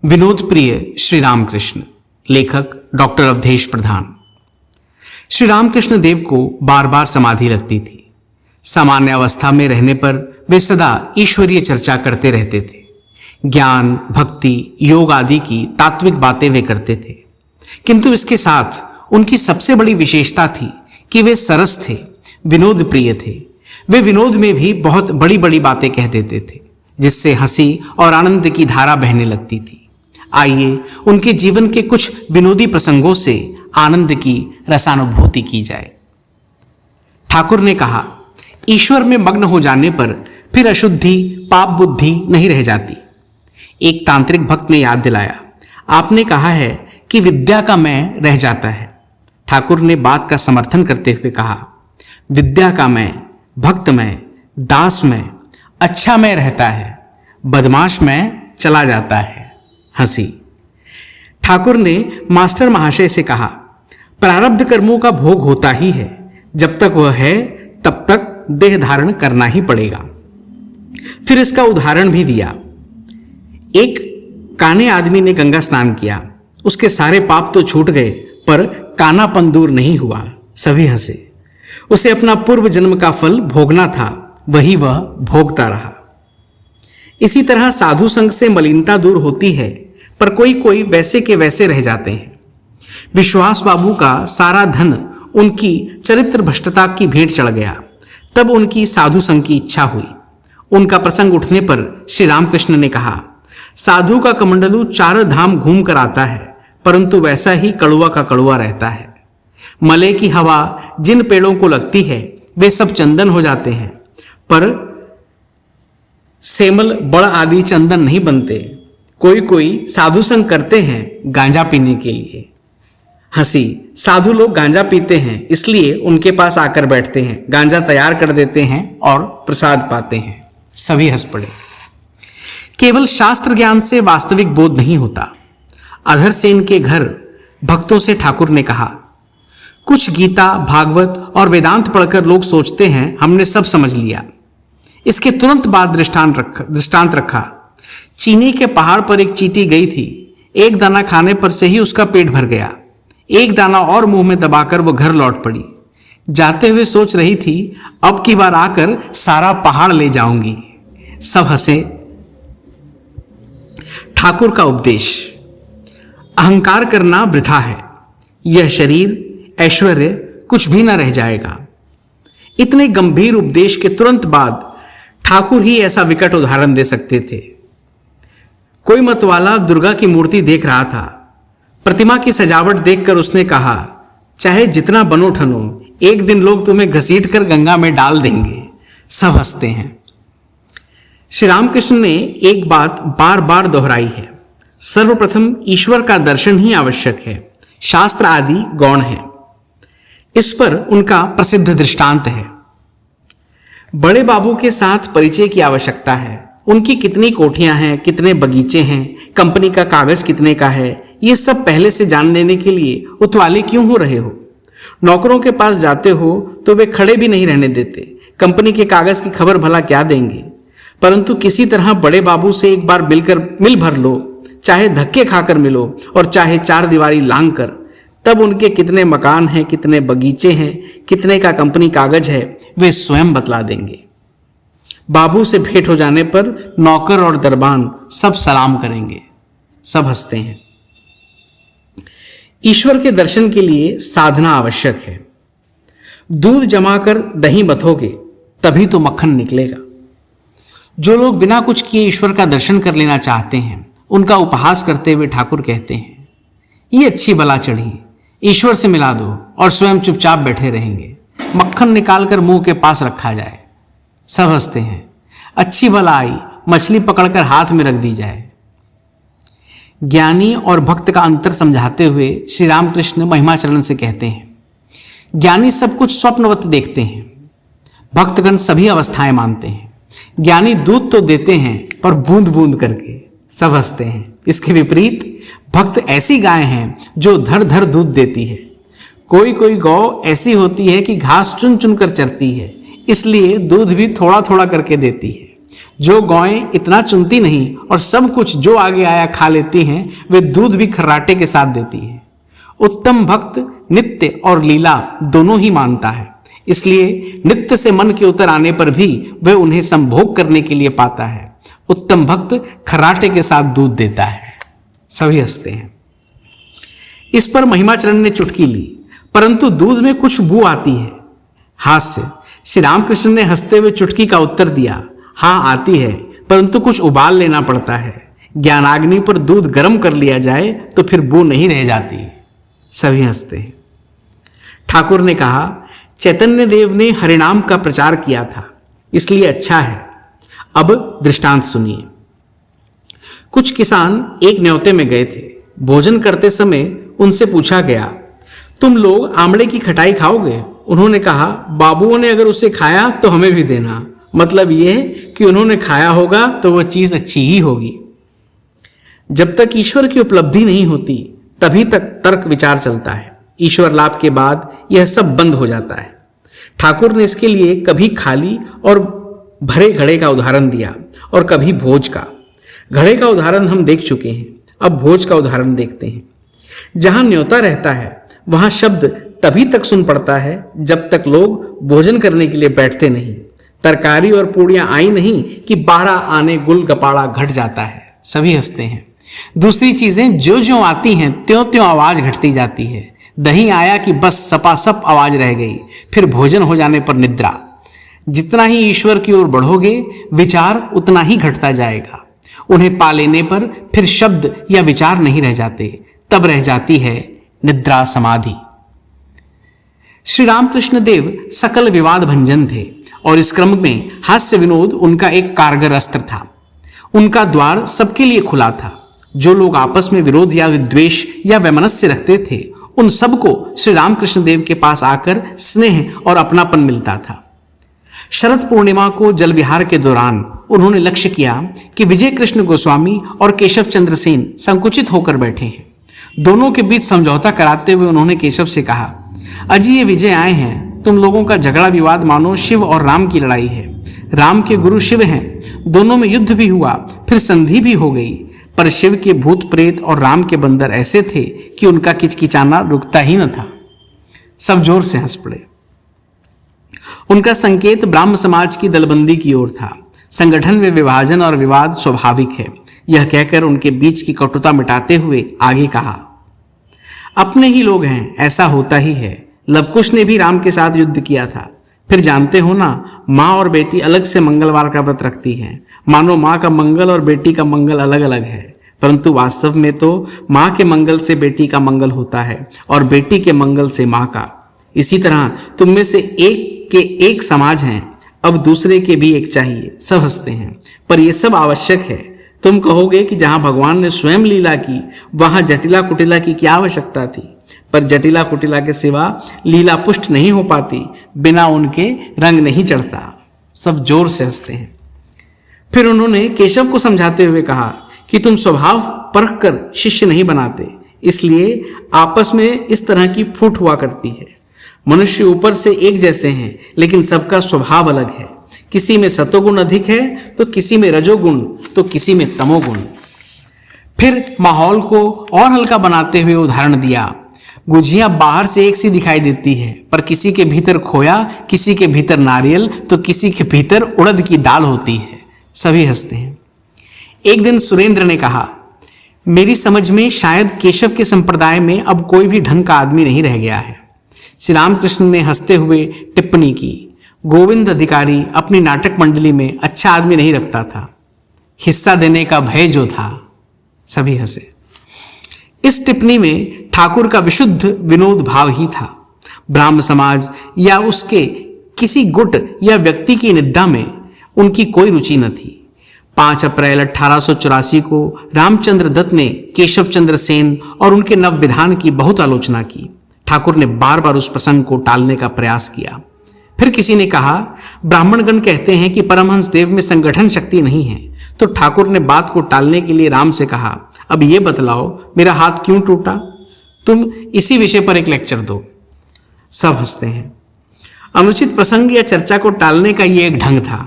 विनोद प्रिय श्री रामकृष्ण। लेखक डॉक्टर अवधेश प्रधान। श्री रामकृष्ण देव को बार बार समाधि लगती थी। सामान्य अवस्था में रहने पर वे सदा ईश्वरीय चर्चा करते रहते थे। ज्ञान, भक्ति, योग आदि की तात्विक बातें वे करते थे, किंतु इसके साथ उनकी सबसे बड़ी विशेषता थी कि वे सरस थे, विनोद प्रिय थे। वे विनोद में भी बहुत बड़ी बड़ी बातें कह देते थे, जिससे हंसी और आनंद की धारा बहने लगती थी। आइए उनके जीवन के कुछ विनोदी प्रसंगों से आनंद की रसानुभूति की जाए। ठाकुर ने कहा, ईश्वर में मग्न हो जाने पर फिर अशुद्धि, पाप बुद्धि नहीं रह जाती। एक तांत्रिक भक्त ने याद दिलाया, आपने कहा है कि विद्या का मैं रह जाता है। ठाकुर ने बात का समर्थन करते हुए कहा, विद्या का मैं, भक्त मैं, दास मैं, अच्छा मैं रहता है, बदमाश मैं चला जाता है। हंसी। ठाकुर ने मास्टर महाशय से कहा, प्रारब्ध कर्मों का भोग होता ही है, जब तक वह है तब तक देह धारण करना ही पड़ेगा। फिर इसका उदाहरण भी दिया। एक काने आदमी ने गंगा स्नान किया, उसके सारे पाप तो छूट गए, पर कानापन दूर नहीं हुआ। सभी हंसे। उसे अपना पूर्व जन्म का फल भोगना था, वही वह भोगता रहा। इसी तरह साधु संग से मलिनता दूर होती है, पर कोई कोई वैसे के वैसे रह जाते हैं। विश्वास बाबू का सारा धन उनकी चरित्र भ्रष्टता की भेंट चढ़ गया। तब उनकी साधु संग की इच्छा हुई। उनका प्रसंग उठने पर श्री रामकृष्ण ने कहा, साधु का कमंडलू 4 धाम घूम कर आता है, परंतु वैसा ही कड़ुआ का कड़ुआ रहता है। मले की हवा जिन पेड़ों को लगती है वे सब चंदन हो जाते हैं, पर सेमल, बड़ आदि चंदन नहीं बनते। कोई कोई साधु संग करते हैं गांजा पीने के लिए। हंसी। साधु लोग गांजा पीते हैं, इसलिए उनके पास आकर बैठते हैं, गांजा तैयार कर देते हैं और प्रसाद पाते हैं। सभी हंस पड़े। केवल शास्त्र ज्ञान से वास्तविक बोध नहीं होता। अधर सेन के घर भक्तों से ठाकुर ने कहा, कुछ गीता, भागवत और वेदांत पढ़कर लोग सोचते हैं हमने सब समझ लिया। इसके तुरंत बाद दृष्टांत रखा। चीनी के पहाड़ पर एक चींटी गई थी। एक दाना खाने पर से ही उसका पेट भर गया। एक दाना और मुंह में दबाकर वो घर लौट पड़ी। जाते हुए सोच रही थी, अब की बार आकर सारा पहाड़ ले जाऊंगी। सब हंसे। ठाकुर का उपदेश, अहंकार करना वृथा है। यह शरीर, ऐश्वर्य कुछ भी न रह जाएगा। इतने गंभीर उपदेश के तुरंत बाद ठाकुर ही ऐसा विकट उदाहरण दे सकते थे। कोई मतवाला दुर्गा की मूर्ति देख रहा था। प्रतिमा की सजावट देखकर उसने कहा, चाहे जितना बनो ठनो, एक दिन लोग तुम्हें घसीट कर गंगा में डाल देंगे। सब हंसते हैं। श्री रामकृष्ण ने एक बात बार बार दोहराई है, सर्वप्रथम ईश्वर का दर्शन ही आवश्यक है, शास्त्र आदि गौण है। इस पर उनका प्रसिद्ध दृष्टांत है। बड़े बाबू के साथ परिचय की आवश्यकता है। उनकी कितनी कोठियां हैं, कितने बगीचे हैं, कंपनी का कागज कितने का है, ये सब पहले से जान लेने के लिए उतवाले क्यों हो रहे हो? नौकरों के पास जाते हो तो वे खड़े भी नहीं रहने देते। कंपनी के कागज की खबर भला क्या देंगे? परंतु किसी तरह बड़े बाबू से एक बार मिल भर लो, चाहे धक्के खाकर मिलो और चाहे 4 दीवारी लांग कर। तब उनके कितने मकान हैं, कितने बगीचे हैं, कितने का कंपनी कागज है, वे स्वयं बतला देंगे। बाबू से भेंट हो जाने पर नौकर और दरबान सब सलाम करेंगे। सब हंसते हैं। ईश्वर के दर्शन के लिए साधना आवश्यक है। दूध जमाकर दही बथोगे तभी तो मक्खन निकलेगा। जो लोग बिना कुछ किए ईश्वर का दर्शन कर लेना चाहते हैं, उनका उपहास करते हुए ठाकुर कहते हैं, ये अच्छी बला चढ़ी, ईश्वर से मिला दो और स्वयं चुपचाप बैठे रहेंगे। मक्खन निकालकर मुंह के पास रखा जाए। सब हंसते हैं। अच्छी बला आई, मछली पकड़कर हाथ में रख दी जाए। ज्ञानी और भक्त का अंतर समझाते हुए श्री रामकृष्ण महिमाचरण से कहते हैं, ज्ञानी सब कुछ स्वप्नवत देखते हैं, भक्तगण सभी अवस्थाएं मानते हैं। ज्ञानी दूध तो देते हैं पर बूंद बूंद करके। सब हंसते हैं। इसके विपरीत भक्त ऐसी गाय हैं जो धर धर दूध देती है। कोई कोई गौ ऐसी होती है कि घास चुन चुन कर चरती है, इसलिए दूध भी थोड़ा थोड़ा करके देती है। जो गौएं इतना चुनती नहीं और सब कुछ जो आगे आया खा लेती हैं, वे दूध भी खर्राटे के साथ देती हैं। उत्तम भक्त नित्य और लीला दोनों ही मानता है, इसलिए नित्य से मन के उतर आने पर भी वह उन्हें संभोग करने के लिए पाता है। उत्तम भक्त खर्राटे के साथ दूध देता है। सभी हंसते हैं। इस पर महिमाचरण ने चुटकी ली, परंतु दूध में कुछ बू आती है। हास्य। श्री रामकृष्ण ने हंसते हुए चुटकी का उत्तर दिया, हाँ आती है, परंतु कुछ उबाल लेना पड़ता है। ज्ञानाग्नि पर दूध गर्म कर लिया जाए तो फिर बू नहीं रह जाती। सभी हंसते हैं। ठाकुर ने कहा, चैतन्य देव ने हरिनाम का प्रचार किया था, इसलिए अच्छा है। अब दृष्टांत सुनिए। कुछ किसान एक न्योते में गए थे। भोजन करते समय उनसे पूछा गया, तुम लोग आमले की खटाई खाओगे? उन्होंने कहा, बाबुओं ने अगर उसे खाया तो हमें भी देना। मतलब यह कि उन्होंने खाया होगा तो वह चीज अच्छी ही होगी। जब तक ईश्वर की उपलब्धि नहीं होती तभी तक तर्क विचार चलता है। ईश्वर लाभ के बाद यह सब बंद हो जाता है। ठाकुर ने इसके लिए कभी खाली और भरे घड़े का उदाहरण दिया और कभी भोज का। घड़े का उदाहरण हम देख चुके हैं, अब भोज का उदाहरण देखते हैं। जहां न्योता रहता है वहां शब्द तभी तक सुन पड़ता है जब तक लोग भोजन करने के लिए बैठते नहीं। तरकारी और पूड़ियां आई नहीं कि 12 आने गुल गपाड़ा घट जाता है। सभी हंसते हैं। दूसरी चीजें जो जो आती हैं त्यों त्यों आवाज घटती जाती है। दही आया कि बस सपासप आवाज रह गई, फिर भोजन हो जाने पर निद्रा। जितना ही ईश्वर की ओर बढ़ोगे विचार उतना ही घटता जाएगा। उन्हें पा लेने पर फिर शब्द या विचार नहीं रह जाते, तब रह जाती है निद्रा समाधि। श्री रामकृष्ण देव सकल विवाद भंजन थे और इस क्रम में हास्य विनोद उनका एक कारगर अस्त्र था। उनका द्वार सबके लिए खुला था। जो लोग आपस में विरोध या विद्वेष या वैमनस्य रखते थे उन सबको श्री रामकृष्ण देव के पास आकर स्नेह और अपनापन मिलता था। शरद पूर्णिमा को जल विहार के दौरान उन्होंने लक्ष्य किया कि विजय कृष्ण गोस्वामी और केशव चंद्र सेन संकुचित होकर बैठे हैं। दोनों के बीच समझौता कराते हुए उन्होंने केशव से कहा, अजी ये विजय आए हैं, तुम लोगों का झगड़ा विवाद मानो शिव और राम की लड़ाई है। राम के गुरु शिव हैं, दोनों में युद्ध भी हुआ, फिर संधि भी हो गई, पर शिव के भूत प्रेत और राम के बंदर ऐसे थे कि उनका किचकिचाना रुकता ही न था। सब जोर से हंस पड़े। उनका संकेत ब्राह्म समाज की दलबंदी की ओर था। संगठन में विभाजन और विवाद स्वाभाविक है, यह कहकर उनके बीच की कटुता मिटाते हुए आगे कहा, अपने ही लोग हैं, ऐसा होता ही है। लवकुश ने भी राम के साथ युद्ध किया था। फिर जानते हो ना, माँ और बेटी अलग से मंगलवार का व्रत रखती हैं। मानो माँ का मंगल और बेटी का मंगल अलग अलग है, परंतु वास्तव में तो माँ के मंगल से बेटी का मंगल होता है और बेटी के मंगल से माँ का। इसी तरह तुम में से एक के एक समाज हैं, अब दूसरे के भी एक चाहिए। सब हंसते हैं। पर यह सब आवश्यक है। तुम कहोगे कि जहां भगवान ने स्वयं लीला की वहां जटिला कुटिला की क्या आवश्यकता थी, पर जटिला कुटिला के सिवा लीला पुष्ट नहीं हो पाती, बिना उनके रंग नहीं चढ़ता। सब जोर से हंसते हैं। फिर उन्होंने केशव को समझाते हुए कहा कि तुम स्वभाव परख कर शिष्य नहीं बनाते, इसलिए आपस में इस तरह की फूट हुआ करती है। मनुष्य ऊपर से एक जैसे हैं, लेकिन सबका स्वभाव अलग है। किसी में सतोगुण अधिक है तो किसी में रजोगुण तो किसी में तमोगुण। फिर माहौल को और हल्का बनाते हुए उदाहरण दिया, गुजिया बाहर से एक सी दिखाई देती है, पर किसी के भीतर खोया, किसी के भीतर नारियल तो किसी के भीतर उड़द की दाल होती है। सभी हंसते हैं। एक दिन सुरेंद्र ने कहा, मेरी समझ में शायद केशव के संप्रदाय में अब कोई भी ढंग का आदमी नहीं रह गया है। श्री रामकृष्ण ने हंसते हुए टिप्पणी की, गोविंद अधिकारी अपनी नाटक मंडली में अच्छा आदमी नहीं रखता था, हिस्सा देने का भय जो था। सभी हंसे। इस टिप्पणी में ठाकुर का विशुद्ध विनोद भाव ही था। ब्राह्म समाज या उसके किसी गुट या व्यक्ति की निंदा में उनकी कोई रुचि न थी। 5 अप्रैल 1884 को रामचंद्र दत्त ने केशव चंद्र सेन और उनके नव विधान की बहुत आलोचना की। ठाकुर ने बार बार उस प्रसंग को टालने का प्रयास किया। फिर किसी ने कहा, ब्राह्मणगण कहते हैं कि परमहंस देव में संगठन शक्ति नहीं है, तो ठाकुर ने बात को टालने के लिए राम से कहा, अब ये बतलाओ मेरा हाथ क्यों टूटा, तुम इसी विषय पर एक लेक्चर दो। सब हंसते हैं। अनुचित प्रसंग या चर्चा को टालने का ये एक ढंग था।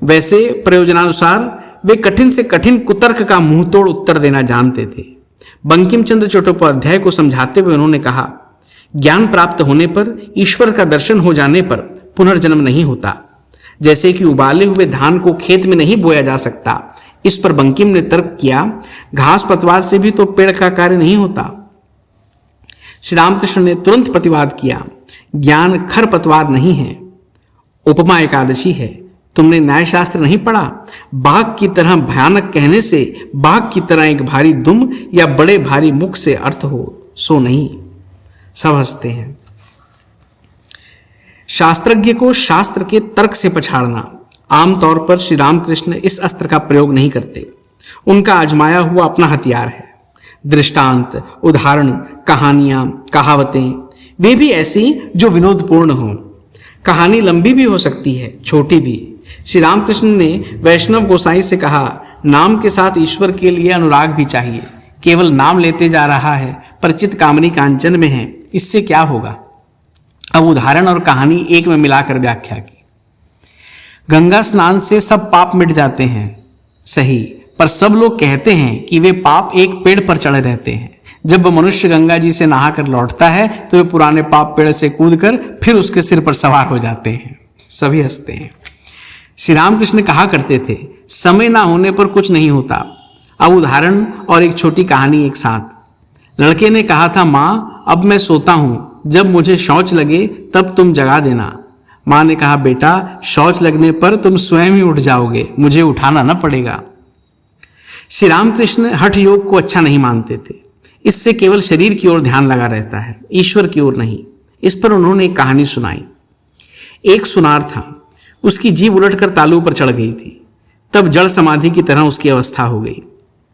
वैसे प्रयोजनानुसार वे कठिन से कठिन कुतर्क का मुंहतोड़ उत्तर देना जानते थे। बंकिम चंद्र चट्टोपाध्याय को समझाते हुए उन्होंने कहा, ज्ञान प्राप्त होने पर, ईश्वर का दर्शन हो जाने पर पुनर्जन्म नहीं होता। जैसे कि उबाले हुए धान को खेत में नहीं बोया जा सकता। इस पर बंकिम ने तर्क किया, घास पतवार से भी तो पेड़ का कार्य नहीं होता। श्री रामकृष्ण ने तुरंत प्रतिवाद किया, ज्ञान खर पतवार नहीं है, उपमा एकादशी है। तुमने न्यायशास्त्र नहीं पढ़ा? बाघ की तरह भयानक कहने से बाघ की तरह एक भारी दुम या बड़े भारी मुख से अर्थ हो, सो नहीं। सब हंसते हैं। शास्त्रज्ञ को शास्त्र के तर्क से पछाड़ना। आमतौर पर श्री रामकृष्ण इस अस्त्र का प्रयोग नहीं करते। उनका आजमाया हुआ अपना हथियार है। दृष्टांत, उदाहरण, कहानियां, कहावतें, वे भी ऐसी जो विनोदपूर्ण हों। कहानी लंबी भी हो सकती है, छोटी भी। श्री रामकृष्ण ने वैष्णव गोसाई से कहा, नाम के साथ ईश्वर के लिए अनुराग भी चाहिए। केवल नाम लेते जा रहा है, परिचित कामनी कांचन में है, इससे क्या होगा? अब उदाहरण और कहानी एक में मिलाकर व्याख्या की। गंगा स्नान से सब पाप मिट जाते हैं, सही, पर सब लोग कहते हैं कि वे पाप एक पेड़ पर चढ़े रहते हैं। जब वह मनुष्य गंगा जी से नहाकर लौटता है तो वे पुराने पाप पेड़ से कूदकर फिर उसके सिर पर सवार हो जाते हैं। सभी हंसते हैं। श्री रामकृष्ण कहा करते थे, समय ना होने पर कुछ नहीं होता। अब उदाहरण और एक छोटी कहानी एक साथ। लड़के ने कहा था, माँ अब मैं सोता हूँ, जब मुझे शौच लगे तब तुम जगा देना। माँ ने कहा, बेटा शौच लगने पर तुम स्वयं ही उठ जाओगे, मुझे उठाना न पड़ेगा। श्री रामकृष्ण हठ योग को अच्छा नहीं मानते थे। इससे केवल शरीर की ओर ध्यान लगा रहता है, ईश्वर की ओर नहीं। इस पर उन्होंने एक कहानी सुनाई। एक सुनार था, उसकी जीभ उलटकर तालू पर चढ़ गई थी। तब जड़ समाधि की तरह उसकी अवस्था हो गई।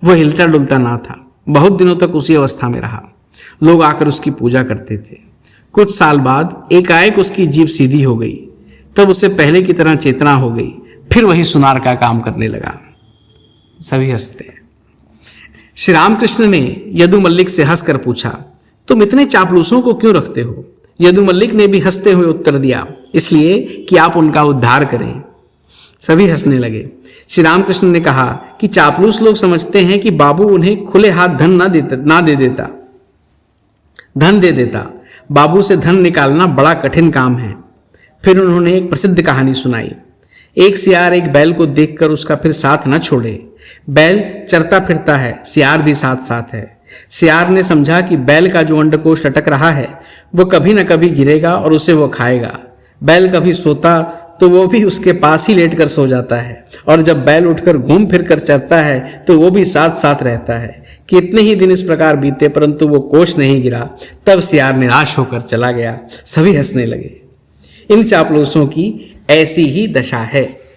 वह हिलता डुलता ना था। बहुत दिनों तक उसी अवस्था में रहा। लोग आकर उसकी पूजा करते थे। कुछ साल बाद एकाएक उसकी जीभ सीधी हो गई। तब उसे पहले की तरह चेतना हो गई। फिर वही सुनार का काम करने लगा। सभी हंसते हैं। श्री रामकृष्ण ने यदु मल्लिक से हंसकर पूछा, तुम इतने चापलूसों को क्यों रखते हो? यदु मल्लिक ने भी हंसते हुए उत्तर दिया, इसलिए कि आप उनका उद्धार करें। सभी हंसने लगे। श्री रामकृष्ण ने कहा कि चापलूस लोग समझते हैं कि बाबू उन्हें खुले हाथ धन दे देता। बाबू से धन निकालना बड़ा कठिन काम है। फिर उन्होंने एक प्रसिद्ध कहानी सुनाई। एक सियार एक बैल को देखकर उसका फिर साथ न छोड़े। बैल चरता फिरता है, सियार भी साथ साथ है। सियार ने समझा कि बैल का जो अंडकोश लटक रहा है वो कभी न कभी गिरेगा और उसे वो खाएगा। बैल कभी सोता तो वो भी उसके पास ही लेटकर सो जाता है, और जब बैल उठकर घूम फिर कर चरता है तो वो भी साथ साथ रहता है। कितने ही दिन इस प्रकार बीते परंतु वो कोश नहीं गिरा। तब सियार निराश होकर चला गया। सभी हंसने लगे। इन चापलूसों की ऐसी ही दशा है।